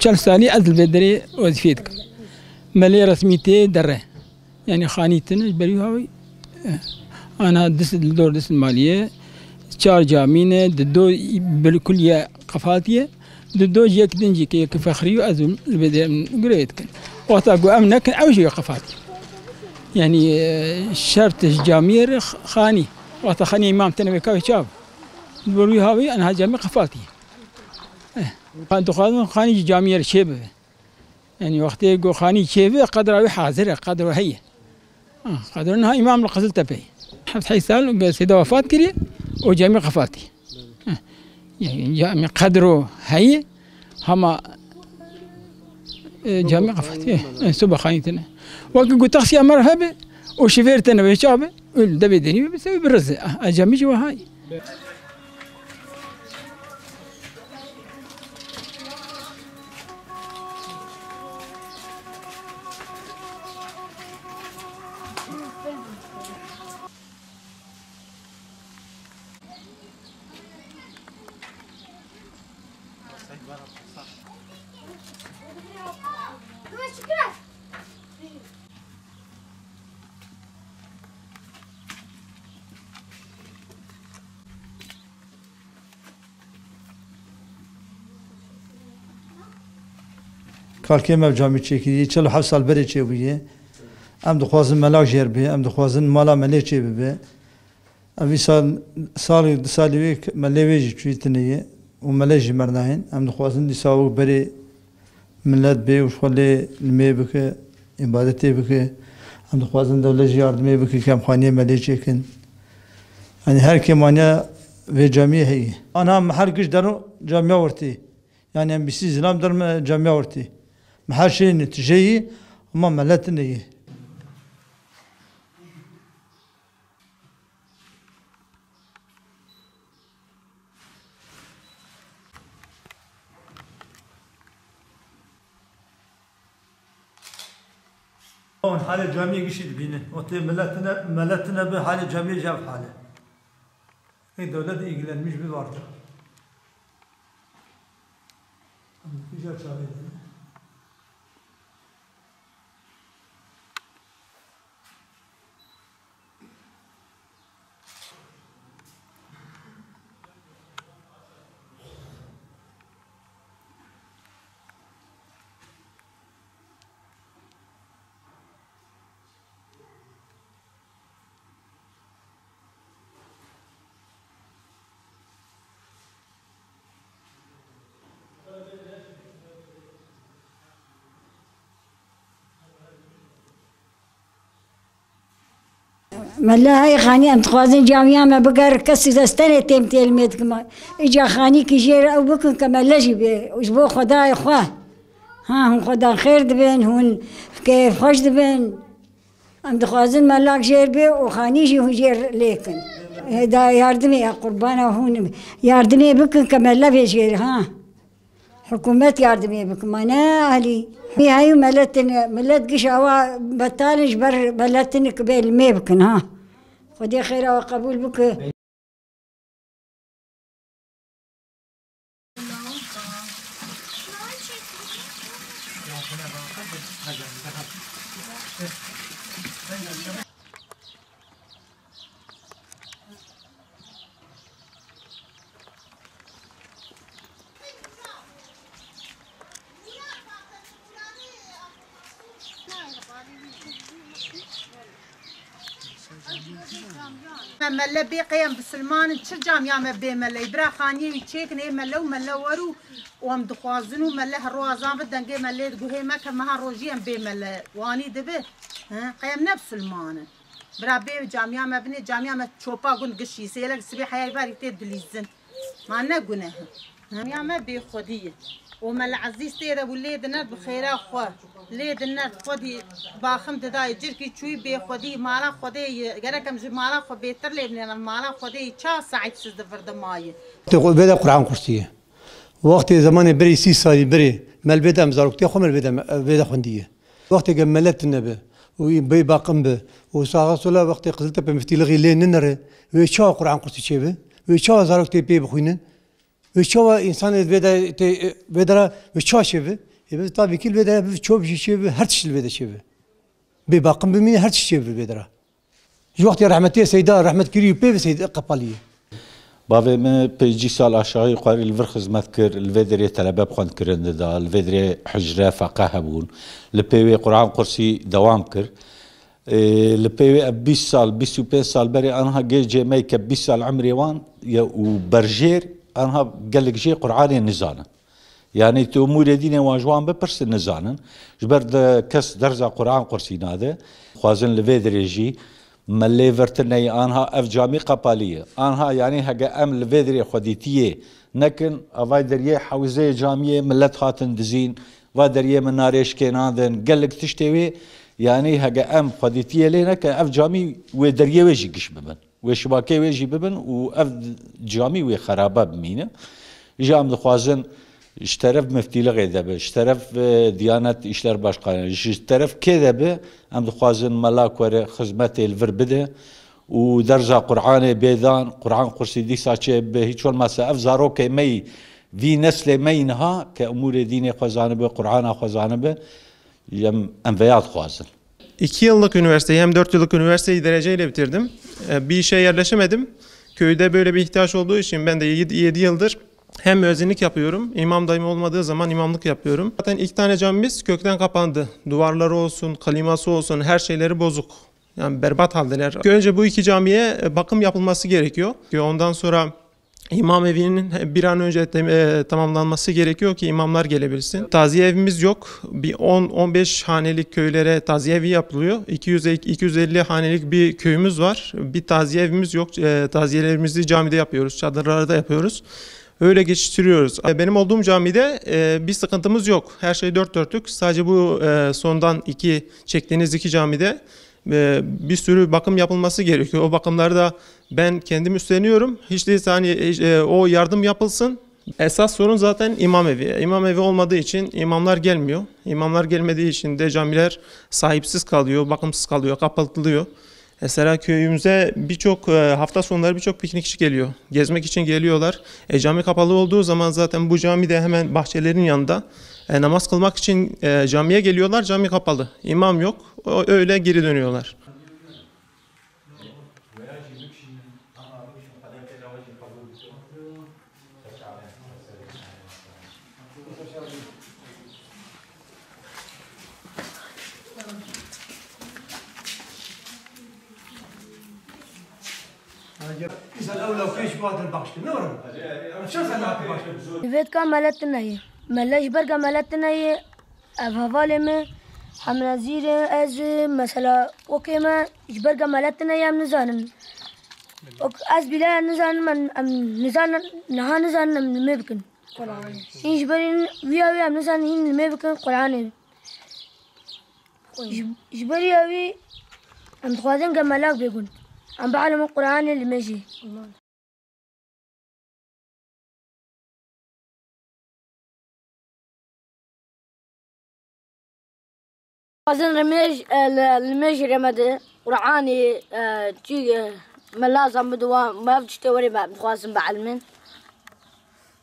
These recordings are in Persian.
چند سالی از البدری وظیفه دکم ملی رسمیتی دره یعنی خانیتنش بری هاوی أنا دور دست المالية 4 جامينة دو بالكلية قفاتية دو جيك دنجي كي فخري وأزم البدء من قريت كن وطاقو أمنا كن أو شيء قفاتي يعني شرط جامير خاني وطا خاني إمام تنوي كاوي شاب بروي هاوي أنا جامي قفاتي دخلنا خاني جامير شبه يعني وقت يقول خاني شبه قدر حاضر قدر هي قدر إنها إمام القزل تبي حفظ حيسال سيدا وفاة كري وجامع قفاتي يعني جامع قدره هي هما جامع قفاتي سبا خانيتنا وقت قلت تخسي مرحبا وشفيرتنا بشعبه دبي دني بيسوي بالرزق أجامع جوا هاي کارکی مال جامعه چیکیدی 47 سال بری چی بودی؟ ام دخوازن ملاک جر بی، ام دخوازن مالا ملی چی بی. اوی سالی ملیویجی چی تنیه و ملیجی مرناین. ام دخوازن دی ساو بری ملت بی و شغلی نمی بکه، عبادتی بکه. ام دخوازن دولتی یاردمی بکه کم خانی ملی چیکن. یعنی هر کی مانیا و جامعه هی. آنها هر کس درو جامعه ورتی. يعني ام بي سي زلام در جامعه ورتي محل شيء نتيجي وما ملتني هون حال الجامعه قشيد بينه وتي ملتنا بحال الجامعه جاب حاله هي دولة إنجلند مش بوارده güzel çağırdı. ملا هاي خاني أنت خوازن جامعة ما بقر كسي دستنة تيم تلميذ كما إجا خاني كجير أو بكون كما لجي بي وجبو خداي خواه ها هم خدا خير دبن هون كيف خوش دبن أم دخوازن ملاك جير بي وخاني جي هو جير ليكن هدا ياردمي يا قربانا هون ياردمي بكون كما لبي جير ها حكومة ياردمي بكون مانا أهلي هاي ملت قشاوا بطالج بر بلتن قبل ما بكن ها خدي خير وقبول بك ملا بقيم بسلمان تشجام يا مبي ملا يبرا خاني يتشيك ني ملا ورو وام دخوازنو ملا هروازان بدن جي ملا تقول ما كما روجيم بي ملا واني دبه ها قيم نفس سلمان برا بي جامعه مبني جامعه ما تشوبا قن قشي سيلك سبي حياي بارك تدليزن ما نقونه يا مبي خديه ومال عزيز تيرا وليد النار بخيرا خوا ليد النار خدي باخم تداي جركي شوي بي خدي مالا خدي جركم مالا خو بيتر ليبنا مالا خدي شا ساعد سد فرد ماي تقول بدا قرآن قرصية وقت زمان بري 6 سال بري مال بدا مزاركتي خو مال بدا خندية وقت جملت النبي وبي باقم به وصاغصلا وقت قزلت بمفتي لغي لين ننر وشا قرآن قرصي شبه وشا زاركتي بي بخوينن وشوا إنسان بدرا وشوا شبه بس tabii ki bedera çok bir şey her şey bedera şey. Bir bakım bir her şey bedera. Vakti rahmetiye Seyda rahmet kiriyor pe ve Seyda kapaliye. Bavê me pêcî sal aşağı yukarı li vir xizmet kir, li vê derê telebe bixwend kirinde da, li vê derê hicre feqe hebûn, li pê wê Qur'an kursî dewam kir. Li pê wê ev 20 sal, 25 sal berê anha gêcê me ke 20 sal emerê wan û berjêr anha gelek jê Qur'anê nizanin. Yani tu umûrê dînê wan ji wan bipirsin nizanin. Ji ber de kes derza Qur'an kursî nade, xwazin li vê derê jî ملي فرتني أنها أف جامي قبالية أنها يعني هجا أم الفيدري خديتية لكن أفايدريه حوزة جامية ملت خاتن دزين فادريه من ناريش كينادن قالك تشتوي يعني هجا أم خديتية لينا كأف جامي ودريه ويجي قش ببن وشباكي ويجي ببن وأف جامي وخرابة بمينة جام دخوازن اشترف مفتي لغيده به اشترف ديانت اشتر başkanı اشترف كذا به ام دخوازن ملاك ور خدمت الفر بده ودرجه قرآن بيدان قرآن قرسي دي ساچه به هیچ ول مسا افزارو که می وی نسل مینها که امور دین خوازانه به قرآن خوازانه به یم انبیات خوازن 2 yıllık üniversiteyi hem 4 yıllık üniversiteyi dereceyle bitirdim. Bir işe yerleşemedim. Köyde böyle bir ihtiyaç olduğu için ben de 7 yıldır hem müezzinlik yapıyorum, imam dayım olmadığı zaman imamlık yapıyorum. Zaten 2 tane camimiz kökten kapandı. Duvarları olsun, kliması olsun, her şeyleri bozuk. Yani berbat haldeler. Önce bu 2 camiye bakım yapılması gerekiyor. Ondan sonra imam evinin bir an önce tamamlanması gerekiyor ki imamlar gelebilsin. Taziye evimiz yok. Bir 10-15 hanelik köylere taziye evi yapılıyor. 200-250 hanelik bir köyümüz var. Bir taziye evimiz yok. Taziyelerimizi camide yapıyoruz, çadırlarda yapıyoruz. Öyle geçiştiriyoruz. Benim olduğum camide bir sıkıntımız yok. Her şey dört dörtlük. Sadece bu sondan çektiğiniz 2 camide bir sürü bakım yapılması gerekiyor. O bakımları da ben kendim üstleniyorum. Hiç değilse hani o yardım yapılsın. Esas sorun zaten imam evi. İmam evi olmadığı için imamlar gelmiyor. İmamlar gelmediği için de camiler sahipsiz kalıyor, bakımsız kalıyor, kapatılıyor. Mesela köyümüze birçok hafta sonları birçok piknikçi geliyor. Gezmek için geliyorlar. Cami kapalı olduğu zaman zaten bu cami de hemen bahçelerin yanında. Namaz kılmak için camiye geliyorlar. Cami kapalı. İmam yok. Öyle geri dönüyorlar. البيت كان ملتنا هي ملاش برقة ملتنا هي أفهفالي من حمنا زيرة أز مثلا وكيما برقة ملتنا هي نزان أز بلا نزان من نزان نها نزان من مبكن إيش برين ويا نزان هين مبكن قرآن إيش بري أوي أم تخوازن كملاك بيكون أم بعلم القرآن اللي ماشي خازن الميج رمد قرآني تي ملازم بدوا ما بتشتوري ما بخازن بعلمن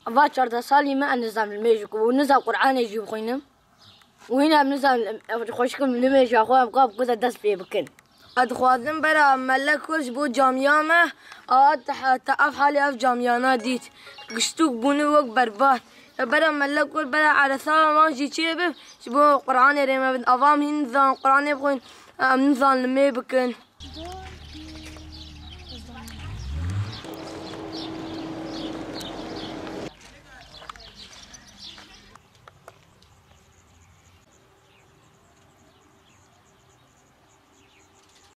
أفاتشر ده صالي ما النظام الميج ونظام قرآني يجيب خوينم وهنا نظام خوشكم الميج أخويا بقاب كذا دس فيه بكن أدخوازن برا ملك كلش بو جاميامه تقف حالي أف جاميانا ديت قشتوك بوني وق بربات برا ملك كل برا على ثابت ما جي شيء بو قرآن ريما بن أفام هن نظام قرآن بخون نظام لمي بكن